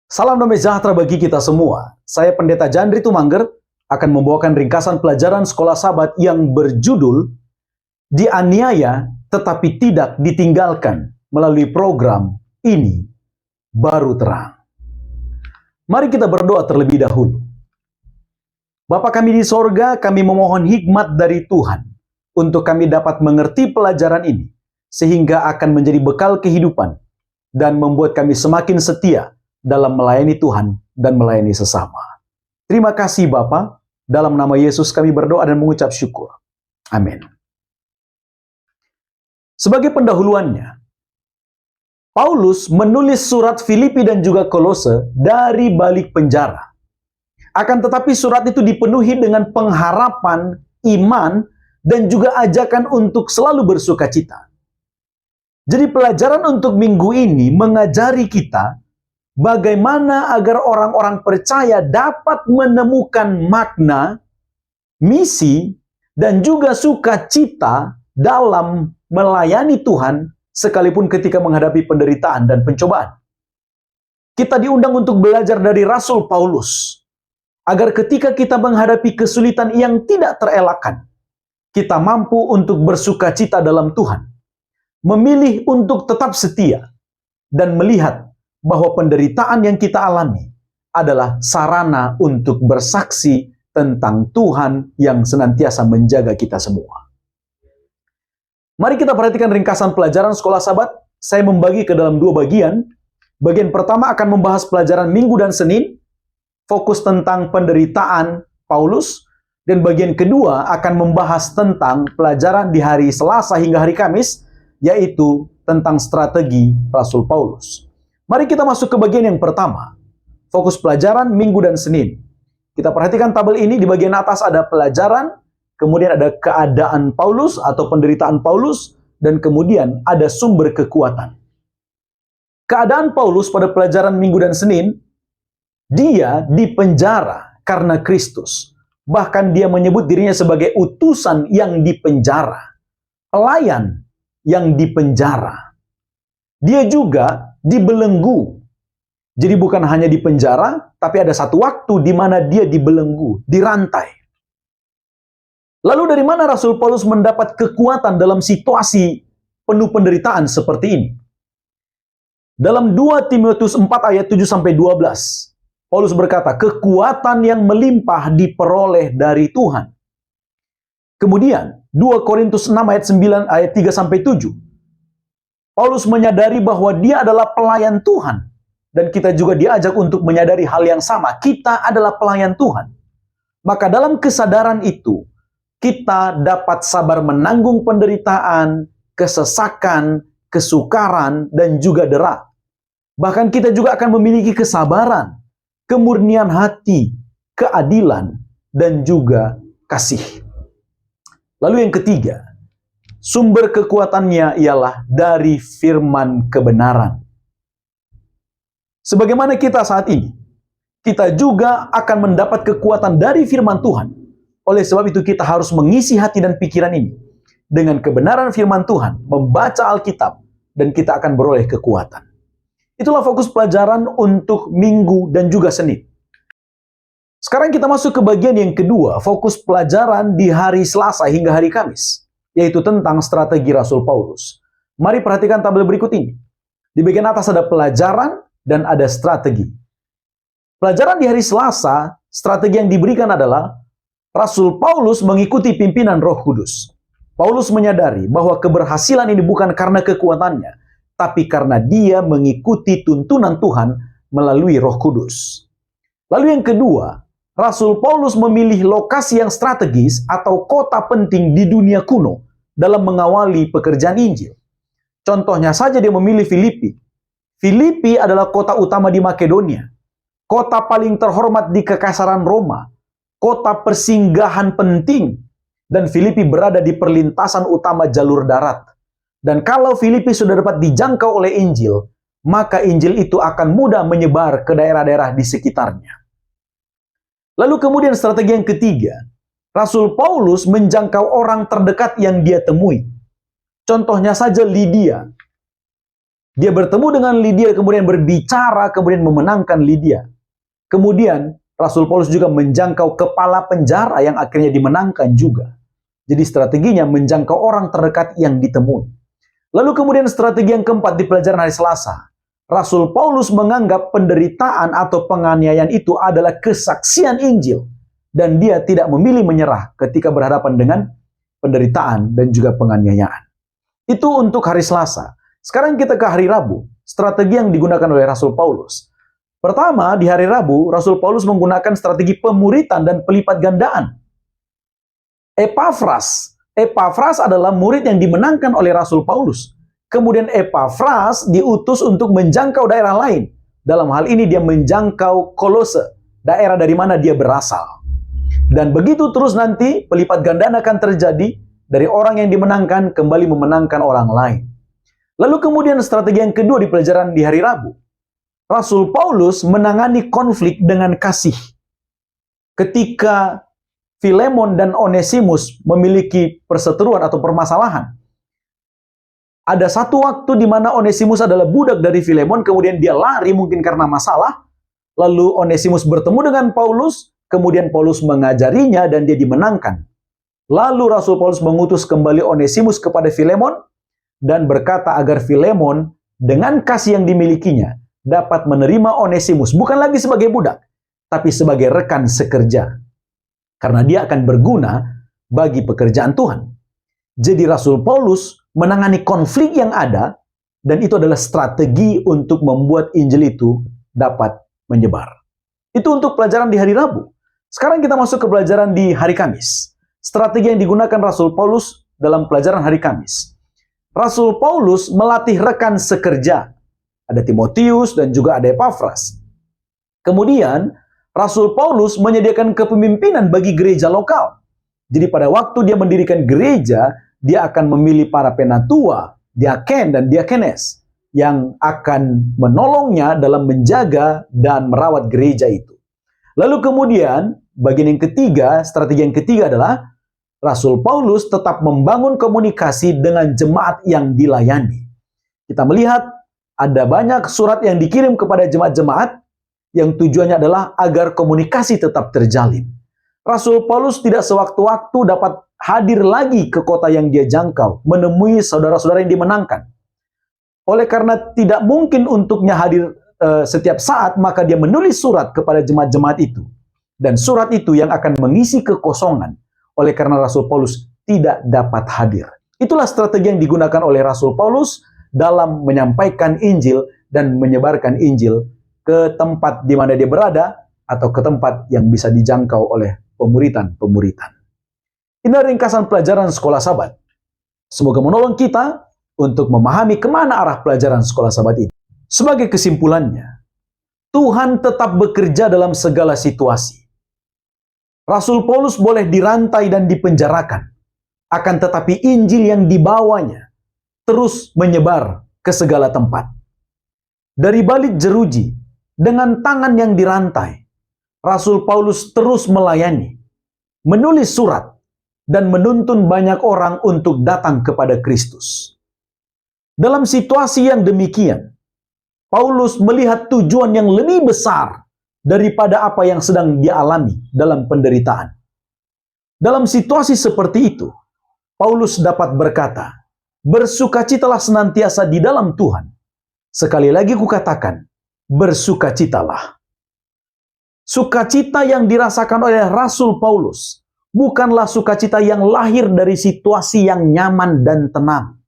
Salam damai sejahtera bagi kita semua. Saya Pendeta Jandri Tumangger akan membawakan ringkasan pelajaran Sekolah Sabat yang berjudul Dianiaya Tetapi Tidak Ditinggalkan melalui program Ini Baru Terang. Mari kita berdoa terlebih dahulu. Bapa kami di sorga, kami memohon hikmat dari Tuhan untuk kami dapat mengerti pelajaran ini, sehingga akan menjadi bekal kehidupan dan membuat kami semakin setia dalam melayani Tuhan dan melayani sesama. Terima kasih Bapa, dalam nama Yesus kami berdoa dan mengucap syukur. Amin. Sebagai pendahuluannya, Paulus menulis surat Filipi dan juga Kolose dari balik penjara. Akan tetapi surat itu dipenuhi dengan pengharapan, iman, dan juga ajakan untuk selalu bersukacita. Jadi pelajaran untuk minggu ini mengajari kita bagaimana agar orang-orang percaya dapat menemukan makna, misi, dan juga sukacita dalam melayani Tuhan sekalipun ketika menghadapi penderitaan dan pencobaan. Kita diundang untuk belajar dari Rasul Paulus, agar ketika kita menghadapi kesulitan yang tidak terelakkan, kita mampu untuk bersukacita dalam Tuhan, memilih untuk tetap setia, dan melihat bahwa penderitaan yang kita alami adalah sarana untuk bersaksi tentang Tuhan yang senantiasa menjaga kita semua. Mari kita perhatikan ringkasan pelajaran Sekolah Sabat. Saya membagi ke dalam dua bagian. Bagian pertama akan membahas pelajaran Minggu dan Senin, fokus tentang penderitaan Paulus, dan bagian kedua akan membahas tentang pelajaran di hari Selasa hingga hari Kamis, yaitu tentang strategi Rasul Paulus. Mari kita masuk ke bagian yang pertama, fokus pelajaran Minggu dan Senin. Kita perhatikan tabel ini, di bagian atas ada pelajaran, kemudian ada keadaan Paulus atau penderitaan Paulus, dan kemudian ada sumber kekuatan. Keadaan Paulus pada pelajaran Minggu dan Senin, dia dipenjara karena Kristus. Bahkan dia menyebut dirinya sebagai utusan yang dipenjara, pelayan yang dipenjara. Dia juga dibelenggu. Jadi bukan hanya dipenjara, tapi ada satu waktu di mana dia dibelenggu, dirantai. Lalu dari mana Rasul Paulus mendapat kekuatan dalam situasi penuh penderitaan seperti ini? Dalam 2 Timotius 4 ayat 7-12, Paulus berkata, kekuatan yang melimpah diperoleh dari Tuhan. Kemudian 2 Korintus 6 ayat 9 ayat 3-7, Paulus menyadari bahwa dia adalah pelayan Tuhan, dan kita juga diajak untuk menyadari hal yang sama. Kita adalah pelayan Tuhan. Maka dalam kesadaran itu, kita dapat sabar menanggung penderitaan, kesesakan, kesukaran, dan juga dera. Bahkan kita juga akan memiliki kesabaran, kemurnian hati, keadilan, dan juga kasih. Lalu yang ketiga, sumber kekuatannya ialah dari firman kebenaran. Sebagaimana kita saat ini, kita juga akan mendapat kekuatan dari firman Tuhan. Oleh sebab itu kita harus mengisi hati dan pikiran ini dengan kebenaran firman Tuhan, membaca Alkitab, dan kita akan beroleh kekuatan. Itulah fokus pelajaran untuk Minggu dan juga Senin. Sekarang kita masuk ke bagian yang kedua, fokus pelajaran di hari Selasa hingga hari Kamis, yaitu tentang strategi Rasul Paulus. Mari perhatikan tabel berikut ini. Di bagian atas ada pelajaran dan ada strategi. Pelajaran di hari Selasa, strategi yang diberikan adalah Rasul Paulus mengikuti pimpinan Roh Kudus. Paulus menyadari bahwa keberhasilan ini bukan karena kekuatannya, tapi karena dia mengikuti tuntunan Tuhan melalui Roh Kudus. Lalu yang kedua, Rasul Paulus memilih lokasi yang strategis atau kota penting di dunia kuno dalam mengawali pekerjaan Injil. Contohnya saja dia memilih Filipi. Filipi adalah kota utama di Makedonia, kota paling terhormat di Kekaisaran Roma, kota persinggahan penting, dan Filipi berada di perlintasan utama jalur darat. Dan kalau Filipi sudah dapat dijangkau oleh Injil, maka Injil itu akan mudah menyebar ke daerah-daerah di sekitarnya. Lalu kemudian strategi yang ketiga, Rasul Paulus menjangkau orang terdekat yang dia temui. Contohnya saja Lydia. Dia bertemu dengan Lydia, kemudian berbicara, kemudian memenangkan Lydia. Kemudian Rasul Paulus juga menjangkau kepala penjara yang akhirnya dimenangkan juga. Jadi strateginya menjangkau orang terdekat yang ditemui. Lalu kemudian strategi yang keempat di pelajaran hari Selasa. Rasul Paulus menganggap penderitaan atau penganiayaan itu adalah kesaksian Injil. Dan dia tidak memilih menyerah ketika berhadapan dengan penderitaan dan juga penganiayaan. Itu untuk hari Selasa. Sekarang kita ke hari Rabu. Strategi yang digunakan oleh Rasul Paulus. Pertama, di hari Rabu, Rasul Paulus menggunakan strategi pemuritan dan pelipat gandaan. Epafras adalah murid yang dimenangkan oleh Rasul Paulus. Kemudian Epafras diutus untuk menjangkau daerah lain. Dalam hal ini dia menjangkau Kolose, daerah dari mana dia berasal. Dan begitu terus nanti pelipat gandaan akan terjadi, dari orang yang dimenangkan kembali memenangkan orang lain. Lalu kemudian strategi yang kedua di pelajaran di hari Rabu. Rasul Paulus menangani konflik dengan kasih. Ketika Filemon dan Onesimus memiliki perseteruan atau permasalahan, ada satu waktu di mana Onesimus adalah budak dari Filemon, kemudian dia lari mungkin karena masalah, lalu Onesimus bertemu dengan Paulus, kemudian Paulus mengajarinya dan dia dimenangkan. Lalu Rasul Paulus mengutus kembali Onesimus kepada Filemon dan berkata agar Filemon dengan kasih yang dimilikinya dapat menerima Onesimus bukan lagi sebagai budak, tapi sebagai rekan sekerja. Karena dia akan berguna bagi pekerjaan Tuhan. Jadi Rasul Paulus menangani konflik yang ada, dan itu adalah strategi untuk membuat Injil itu dapat menyebar. Itu untuk pelajaran di hari Rabu. Sekarang kita masuk ke pelajaran di hari Kamis. Strategi yang digunakan Rasul Paulus dalam pelajaran hari Kamis. Rasul Paulus melatih rekan sekerja. Ada Timotius dan juga ada Epafras. Kemudian, Rasul Paulus menyediakan kepemimpinan bagi gereja lokal. Jadi pada waktu dia mendirikan gereja, dia akan memilih para penatua, diaken dan diakenes yang akan menolongnya dalam menjaga dan merawat gereja itu. Lalu kemudian, bagian yang ketiga, strategi yang ketiga adalah Rasul Paulus tetap membangun komunikasi dengan jemaat yang dilayani. Kita melihat ada banyak surat yang dikirim kepada jemaat-jemaat yang tujuannya adalah agar komunikasi tetap terjalin. Rasul Paulus tidak sewaktu-waktu dapat hadir lagi ke kota yang dia jangkau, menemui saudara-saudara yang dimenangkan. Oleh karena tidak mungkin untuknya hadir setiap saat, maka dia menulis surat kepada jemaat-jemaat itu. Dan surat itu yang akan mengisi kekosongan, oleh karena Rasul Paulus tidak dapat hadir. Itulah strategi yang digunakan oleh Rasul Paulus dalam menyampaikan Injil dan menyebarkan Injil ke tempat di mana dia berada atau ke tempat yang bisa dijangkau oleh pemuritan-pemuritan. Ini ringkasan pelajaran sekolah Sabat. Semoga menolong kita untuk memahami kemana arah pelajaran sekolah Sabat ini. Sebagai kesimpulannya, Tuhan tetap bekerja dalam segala situasi. Rasul Paulus boleh dirantai dan dipenjarakan, akan tetapi Injil yang dibawanya terus menyebar ke segala tempat. Dari balik jeruji, dengan tangan yang dirantai, Rasul Paulus terus melayani, menulis surat, dan menuntun banyak orang untuk datang kepada Kristus. Dalam situasi yang demikian, Paulus melihat tujuan yang lebih besar daripada apa yang sedang dia alami dalam penderitaan. Dalam situasi seperti itu, Paulus dapat berkata, bersukacitalah senantiasa di dalam Tuhan. Sekali lagi kukatakan, bersukacitalah. Sukacita yang dirasakan oleh Rasul Paulus bukanlah sukacita yang lahir dari situasi yang nyaman dan tenang.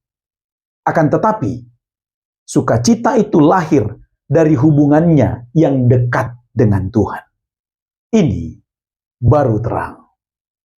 Akan tetapi, sukacita itu lahir dari hubungannya yang dekat dengan Tuhan. Ini baru terang.